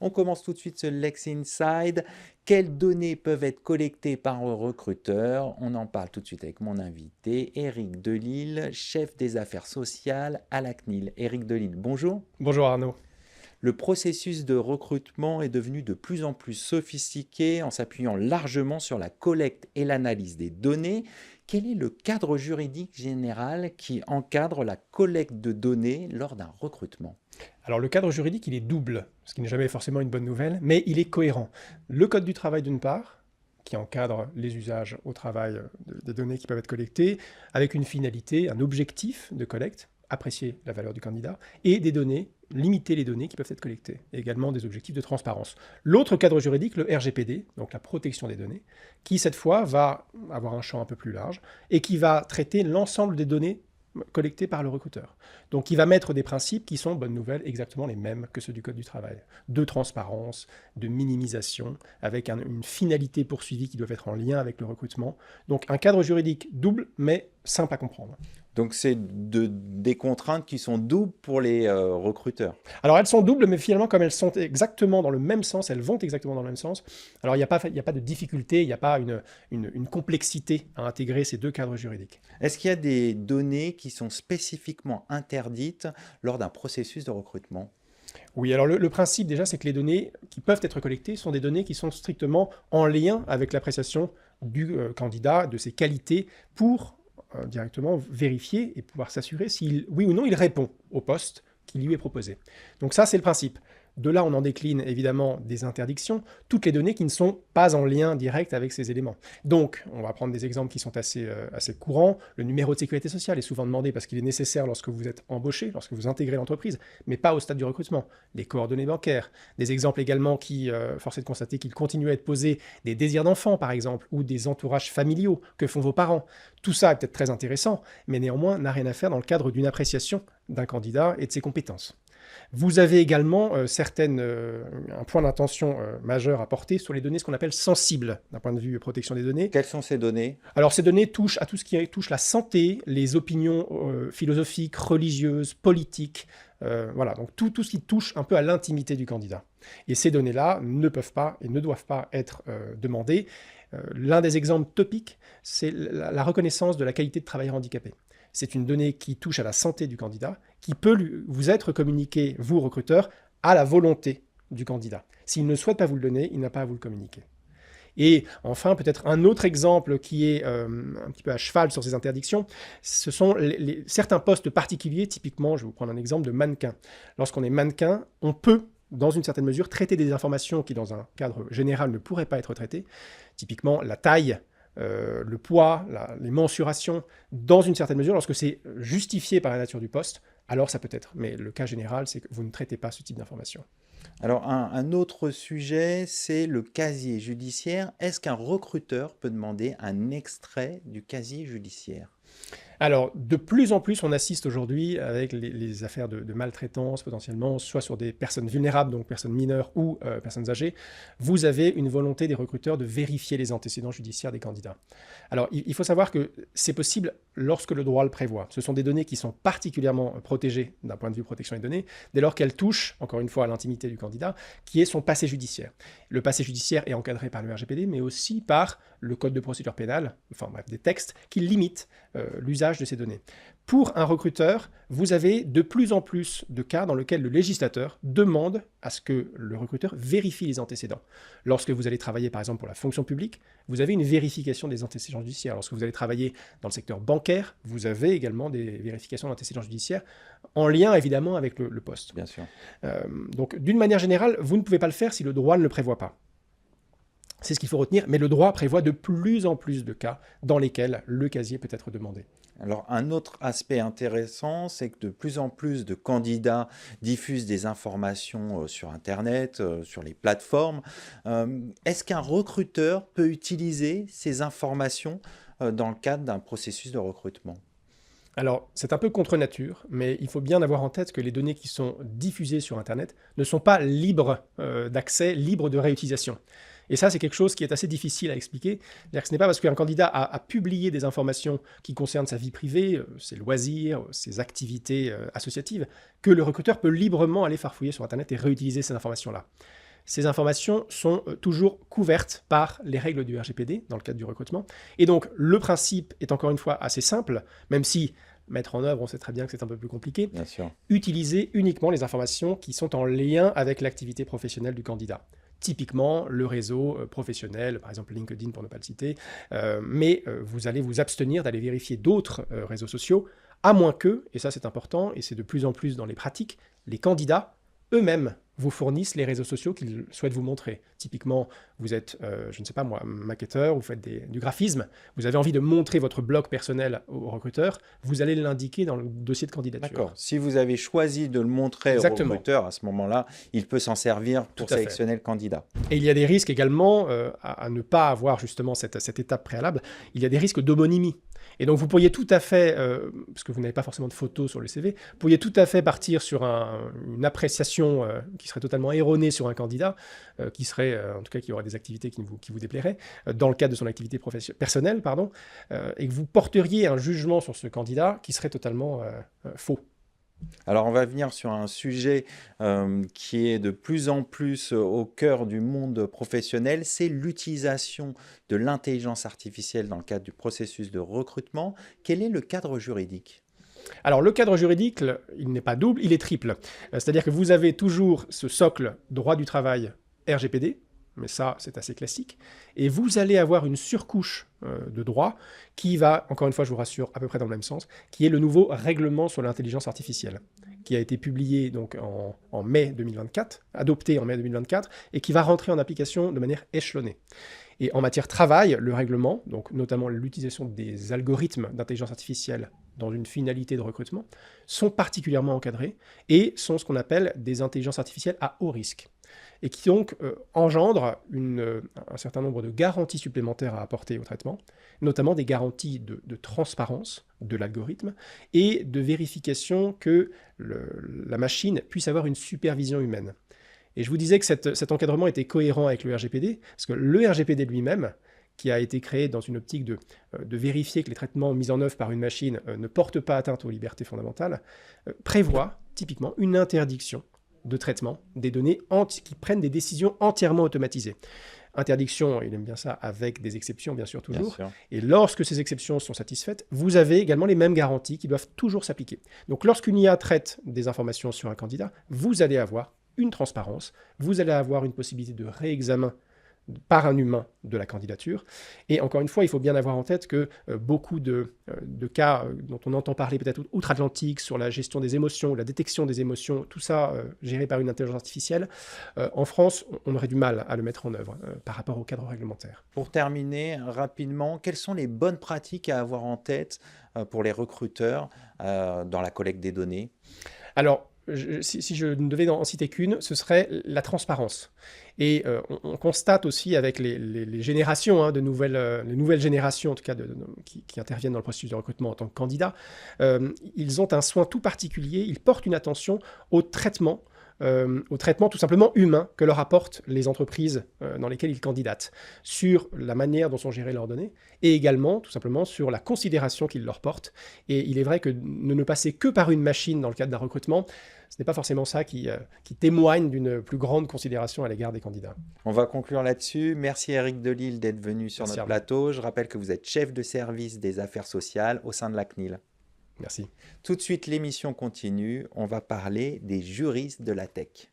On commence tout de suite ce Lex Inside. Quelles données peuvent être collectées par un recruteur? On en parle tout de suite avec mon invité, Éric Delisle, chef des affaires sociales à la CNIL. Éric Delisle, bonjour. Bonjour Arnaud. Le processus de recrutement est devenu de plus en plus sophistiqué en s'appuyant largement sur la collecte et l'analyse des données. Quel est le cadre juridique général qui encadre la collecte de données lors d'un recrutement? Alors le cadre juridique, il est double, ce qui n'est jamais forcément une bonne nouvelle, mais il est cohérent. Le Code du travail d'une part, qui encadre les usages au travail des données qui peuvent être collectées, avec une finalité, un objectif de collecte, apprécier la valeur du candidat, et des données, limiter les données qui peuvent être collectées, et également des objectifs de transparence. L'autre cadre juridique, le RGPD, donc la protection des données, qui cette fois va avoir un champ un peu plus large, et qui va traiter l'ensemble des données collectées par le recruteur. Donc il va mettre des principes qui sont, bonne nouvelle, exactement les mêmes que ceux du Code du travail. De transparence, de minimisation, avec une finalité poursuivie qui doit être en lien avec le recrutement. Donc un cadre juridique double, mais simple à comprendre. Donc c'est des contraintes qui sont doubles pour les recruteurs. Alors elles sont doubles, mais finalement, comme elles sont exactement dans le même sens, elles vont exactement dans le même sens, alors il n'y a pas de difficulté, il n'y a pas une complexité à intégrer ces deux cadres juridiques. Est-ce qu'il y a des données qui sont spécifiquement interdites lors d'un processus de recrutement? Oui, alors le principe déjà, c'est que les données qui peuvent être collectées sont des données qui sont strictement en lien avec l'appréciation du candidat, de ses qualités, pour directement vérifier et pouvoir s'assurer si oui ou non il répond au poste qui lui est proposé. Donc ça, c'est le principe. De là, on en décline évidemment des interdictions, toutes les données qui ne sont pas en lien direct avec ces éléments. Donc, on va prendre des exemples qui sont assez courants. Le numéro de sécurité sociale est souvent demandé parce qu'il est nécessaire lorsque vous êtes embauché, lorsque vous intégrez l'entreprise, mais pas au stade du recrutement. Les coordonnées bancaires. Des exemples également qui, force est de constater qu'ils continuent à être posés, des désirs d'enfants par exemple, ou des entourages familiaux, que font vos parents. Tout ça est peut-être très intéressant, mais néanmoins n'a rien à faire dans le cadre d'une appréciation d'un candidat et de ses compétences. Vous avez également un point d'attention majeur à porter sur les données, ce qu'on appelle sensibles, d'un point de vue protection des données. Quelles sont ces données? Alors ces données touchent à tout ce qui touche la santé, les opinions philosophiques, religieuses, politiques, voilà, donc tout ce qui touche un peu à l'intimité du candidat. Et ces données-là ne peuvent pas et ne doivent pas être demandées. L'un des exemples topiques, c'est la reconnaissance de la qualité de travailleur handicapé. C'est une donnée qui touche à la santé du candidat, qui peut vous être communiquée, vous, recruteur, à la volonté du candidat. S'il ne souhaite pas vous le donner, il n'a pas à vous le communiquer. Et enfin, peut-être un autre exemple qui est un petit peu à cheval sur ces interdictions, ce sont certains postes particuliers, typiquement, je vais vous prendre un exemple de mannequin. Lorsqu'on est mannequin, on peut, dans une certaine mesure, traiter des informations qui, dans un cadre général, ne pourraient pas être traitées, typiquement la taille, le poids, les mensurations, dans une certaine mesure, lorsque c'est justifié par la nature du poste, alors ça peut être. Mais le cas général, c'est que vous ne traitez pas ce type d'informations. Alors un autre sujet, c'est le casier judiciaire. Est-ce qu'un recruteur peut demander un extrait du casier judiciaire? Alors, de plus en plus, on assiste aujourd'hui avec les affaires de maltraitance potentiellement, soit sur des personnes vulnérables, donc personnes mineures ou personnes âgées. Vous avez une volonté des recruteurs de vérifier les antécédents judiciaires des candidats. Alors, il faut savoir que c'est possible lorsque le droit le prévoit. Ce sont des données qui sont particulièrement protégées d'un point de vue protection des données, dès lors qu'elles touchent, encore une fois, à l'intimité du candidat, qui est son passé judiciaire. Le passé judiciaire est encadré par le RGPD, mais aussi par le Code de procédure pénale, enfin bref, des textes qui limitent l'usage de ces données. Pour un recruteur, vous avez de plus en plus de cas dans lesquels le législateur demande à ce que le recruteur vérifie les antécédents. Lorsque vous allez travailler par exemple pour la fonction publique, vous avez une vérification des antécédents judiciaires. Lorsque vous allez travailler dans le secteur bancaire, vous avez également des vérifications d'antécédents judiciaires en lien évidemment avec le poste. Bien sûr. Donc d'une manière générale, vous ne pouvez pas le faire si le droit ne le prévoit pas. C'est ce qu'il faut retenir, mais le droit prévoit de plus en plus de cas dans lesquels le casier peut être demandé. Alors un autre aspect intéressant, c'est que de plus en plus de candidats diffusent des informations sur Internet, sur les plateformes. Est-ce qu'un recruteur peut utiliser ces informations dans le cadre d'un processus de recrutement? Alors, c'est un peu contre nature, mais il faut bien avoir en tête que les données qui sont diffusées sur Internet ne sont pas libres d'accès, libres de réutilisation. Et ça, c'est quelque chose qui est assez difficile à expliquer. C'est-à-dire que ce n'est pas parce qu'un candidat a publié des informations qui concernent sa vie privée, ses loisirs, ses activités associatives, que le recruteur peut librement aller farfouiller sur Internet et réutiliser ces informations-là. ces informations sont toujours couvertes par les règles du RGPD dans le cadre du recrutement. Et donc, le principe est encore une fois assez simple, même si mettre en œuvre, on sait très bien que c'est un peu plus compliqué. Bien sûr. Utiliser uniquement les informations qui sont en lien avec l'activité professionnelle du candidat. Typiquement, le réseau professionnel, par exemple LinkedIn pour ne pas le citer, mais vous allez vous abstenir d'aller vérifier d'autres réseaux sociaux, à moins que, et ça c'est important, et c'est de plus en plus dans les pratiques, les candidats eux-mêmes vous fournissent les réseaux sociaux qu'ils souhaitent vous montrer. Typiquement, vous êtes, je ne sais pas moi, maquetteur, vous faites du graphisme, vous avez envie de montrer votre blog personnel au recruteur, vous allez l'indiquer dans le dossier de candidature. D'accord. Si vous avez choisi de le montrer au recruteur, à ce moment-là, il peut s'en servir pour sélectionner le candidat. Et il y a des risques également à ne pas avoir justement cette étape préalable. Il y a des risques d'homonymie. Et donc vous pourriez tout à fait, parce que vous n'avez pas forcément de photos sur le CV, vous pourriez tout à fait partir sur une appréciation qui serait totalement erronée sur un candidat, qui serait, en tout cas qui aurait des activités qui vous déplairaient, dans le cadre de son activité personnelle, et que vous porteriez un jugement sur ce candidat qui serait totalement faux. Alors, on va venir sur un sujet qui est de plus en plus au cœur du monde professionnel, c'est l'utilisation de l'intelligence artificielle dans le cadre du processus de recrutement. Quel est le cadre juridique ? Alors, le cadre juridique, il n'est pas double, il est triple. C'est-à-dire que vous avez toujours ce socle droit du travail RGPD, mais ça, c'est assez classique. Et vous allez avoir une surcouche de droit qui va, encore une fois, je vous rassure, à peu près dans le même sens, qui est le nouveau règlement sur l'intelligence artificielle, qui a été publié donc en mai 2024, adopté en mai 2024, et qui va rentrer en application de manière échelonnée. Et en matière travail, le règlement, donc notamment l'utilisation des algorithmes d'intelligence artificielle dans une finalité de recrutement, sont particulièrement encadrés et sont ce qu'on appelle des intelligences artificielles à haut risque, et qui donc engendrent un certain nombre de garanties supplémentaires à apporter au traitement, notamment des garanties de transparence de l'algorithme et de vérification que la machine puisse avoir une supervision humaine. Et je vous disais que cet encadrement était cohérent avec le RGPD, parce que le RGPD lui-même, qui a été créé dans une optique de vérifier que les traitements mis en œuvre par une machine ne portent pas atteinte aux libertés fondamentales, prévoit typiquement une interdiction de traitement des données qui prennent des décisions entièrement automatisées. Interdiction, il aime bien ça, avec des exceptions, bien sûr, toujours. Bien sûr. Et lorsque ces exceptions sont satisfaites, vous avez également les mêmes garanties qui doivent toujours s'appliquer. Donc lorsqu'une IA traite des informations sur un candidat, vous allez avoir une transparence, vous allez avoir une possibilité de réexamen par un humain de la candidature. Et encore une fois, il faut bien avoir en tête que beaucoup de cas dont on entend parler peut-être outre-Atlantique sur la gestion des émotions, la détection des émotions, tout ça géré par une intelligence artificielle, en France, on aurait du mal à le mettre en œuvre par rapport au cadre réglementaire. Pour terminer rapidement, quelles sont les bonnes pratiques à avoir en tête pour les recruteurs dans la collecte des données ? Alors, si je ne devais en citer qu'une, ce serait la transparence. Et on constate aussi avec les générations, les nouvelles générations en tout cas qui interviennent dans le processus de recrutement en tant que candidats, ils ont un soin tout particulier, ils portent une attention au traitement tout simplement humain que leur apportent les entreprises dans lesquelles ils candidatent, sur la manière dont sont gérées leurs données, et également tout simplement sur la considération qu'ils leur portent. Et il est vrai que ne passer que par une machine dans le cadre d'un recrutement, ce n'est pas forcément ça qui témoigne d'une plus grande considération à l'égard des candidats. On va conclure là-dessus. Merci Eric Delisle d'être venu sur notre plateau. Je rappelle que vous êtes chef de service des affaires sociales au sein de la CNIL. Merci. Tout de suite, l'émission continue. On va parler des juristes de la tech.